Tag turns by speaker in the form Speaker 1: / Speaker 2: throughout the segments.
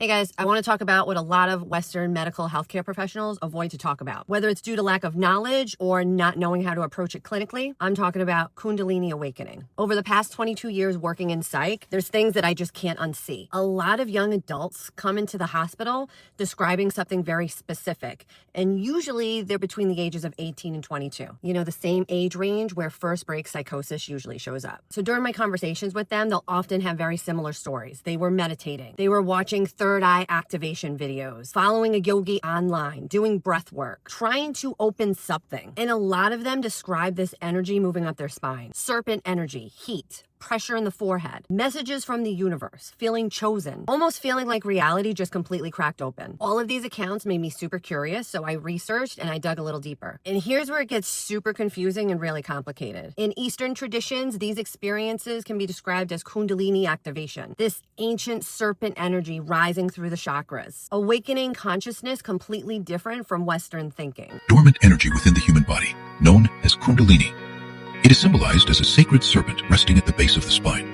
Speaker 1: Hey guys, I want to talk about what a lot of Western medical healthcare professionals avoid to talk about. Whether it's due to lack of knowledge or not knowing how to approach it clinically, I'm talking about Kundalini Awakening. Over the past 22 years working in psych, there's things that I just can't unsee. A lot of young adults come into the hospital describing something very specific, and usually they're between the ages of 18 and 22. You know, the same age range where first break psychosis usually shows up. So during my conversations with them, they'll often have very similar stories. They were meditating. They were watching third eye activation videos, following a yogi online, doing breath work, trying to open something. And a lot of them describe this energy moving up their spine. Serpent energy, heat, pressure in the forehead, messages from the universe, feeling chosen, almost feeling like reality just completely cracked open. All of these accounts made me super curious, so I researched and I dug a little deeper. And here's where it gets super confusing and really complicated. In Eastern traditions, these experiences can be described as Kundalini activation, this ancient serpent energy rising through the chakras, awakening consciousness completely different from Western thinking.
Speaker 2: Dormant energy within the human body, known as Kundalini. It is symbolized as a sacred serpent resting at the base of the spine.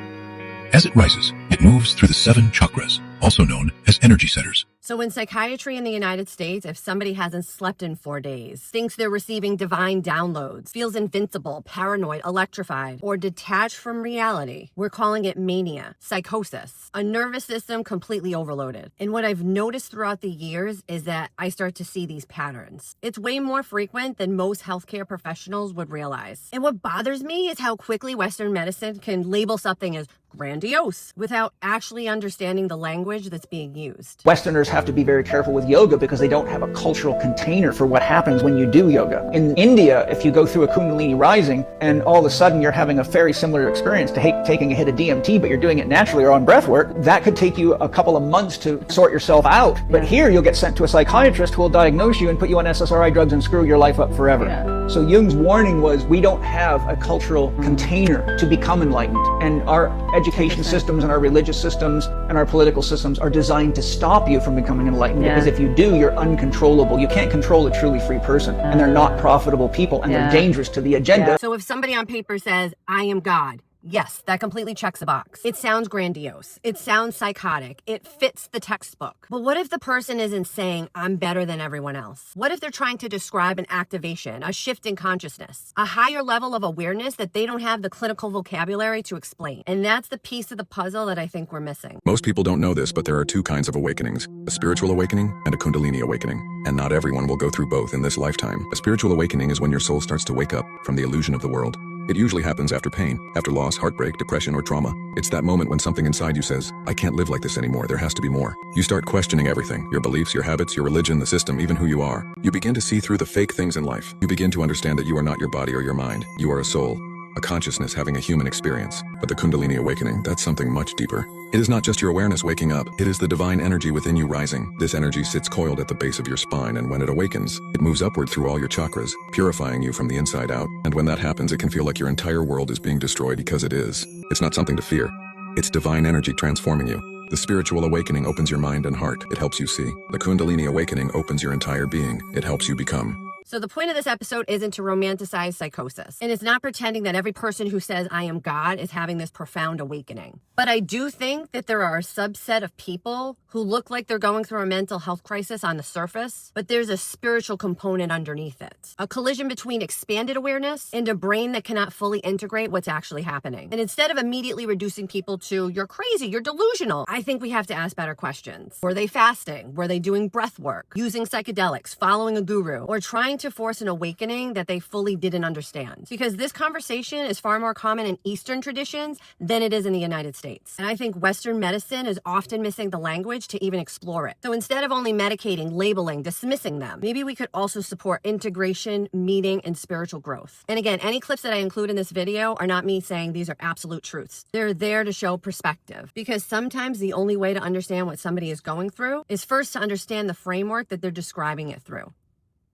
Speaker 2: As it rises, it moves through the 7 chakras, also known as energy centers.
Speaker 1: So in psychiatry in the United States, if somebody hasn't slept in 4 days, thinks they're receiving divine downloads, feels invincible, paranoid, electrified, or detached from reality, we're calling it mania, psychosis, a nervous system completely overloaded. And what I've noticed throughout the years is that I start to see these patterns. It's way more frequent than most healthcare professionals would realize. And what bothers me is how quickly Western medicine can label something as grandiose without actually understanding the language that's being used.
Speaker 3: Westerners have to be very careful with yoga because they don't have a cultural container for what happens when you do yoga. In India, if you go through a Kundalini rising and all of a sudden you're having a very similar experience to taking a hit of DMT, but you're doing it naturally or on breath work, that could take you a couple of months to sort yourself out. But here you'll get sent to a psychiatrist who will diagnose you and put you on SSRI drugs and screw your life up forever. So Jung's warning was we don't have a cultural container to become enlightened. And our education systems and our religious systems and our political systems are designed to stop you from becoming enlightened, because if you do, you're uncontrollable. You can't control a truly free person, and they're not profitable people, and they're dangerous to the agenda.
Speaker 1: So if somebody on paper says, I am God, yes, that completely checks a box. It sounds grandiose. It sounds psychotic. It fits the textbook. But what if the person isn't saying, I'm better than everyone else? What if they're trying to describe an activation, a shift in consciousness, a higher level of awareness that they don't have the clinical vocabulary to explain? And that's the piece of the puzzle that I think we're missing.
Speaker 4: Most people don't know this, but there are 2 kinds of awakenings, a spiritual awakening and a Kundalini awakening. And not everyone will go through both in this lifetime. A spiritual awakening is when your soul starts to wake up from the illusion of the world. It usually happens after pain, after loss, heartbreak, depression, or trauma. It's that moment when something inside you says, I can't live like this anymore, there has to be more. You start questioning everything, your beliefs, your habits, your religion, the system, even who you are. You begin to see through the fake things in life. You begin to understand that you are not your body or your mind. You are a soul, a consciousness having a human experience. But the Kundalini awakening, that's something much deeper. It is not just your awareness waking up, it is the divine energy within you rising. This energy sits coiled at the base of your spine, and when it awakens, it moves upward through all your chakras, purifying you from the inside out. And when that happens, it can feel like your entire world is being destroyed, because it is. It's not something to fear. It's divine energy transforming you. The spiritual awakening opens your mind and heart. It helps you see. The Kundalini awakening opens your entire being. It helps you become.
Speaker 1: So the point of this episode isn't to romanticize psychosis. And it's not pretending that every person who says, I am God, is having this profound awakening. But I do think that there are a subset of people who look like they're going through a mental health crisis on the surface, but there's a spiritual component underneath it. A collision between expanded awareness and a brain that cannot fully integrate what's actually happening. And instead of immediately reducing people to, you're crazy, you're delusional, I think we have to ask better questions. Were they fasting? Were they doing breath work? Using psychedelics? Following a guru? Or trying to force an awakening that they fully didn't understand? Because this conversation is far more common in Eastern traditions than it is in the United States. And I think Western medicine is often missing the language to even explore it. So instead of only medicating, labeling, dismissing them, maybe we could also support integration, meaning, and spiritual growth. And again, any clips that I include in this video are not me saying these are absolute truths. They're there to show perspective, because sometimes the only way to understand what somebody is going through is first to understand the framework that they're describing it through.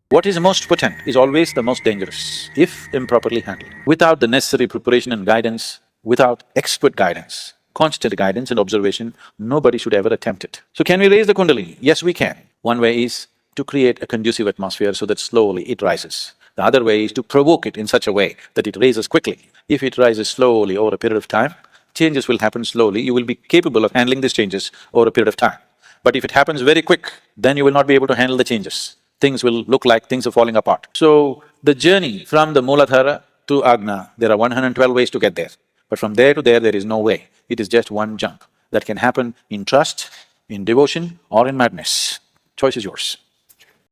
Speaker 5: What is most potent is always the most dangerous, if improperly handled. Without the necessary preparation and guidance, without expert guidance, constant guidance and observation, nobody should ever attempt it. So can we raise the Kundalini? Yes, we can. One way is to create a conducive atmosphere so that slowly it rises. The other way is to provoke it in such a way that it raises quickly. If it rises slowly over a period of time, changes will happen slowly. You will be capable of handling these changes over a period of time. But if it happens very quick, then you will not be able to handle the changes. Things will look like things are falling apart. So, the journey from the Mooladhara to Agna, there are 112 ways to get there. But from there to there is no way. It is just one jump that can happen in trust, in devotion, or in madness. Choice is yours.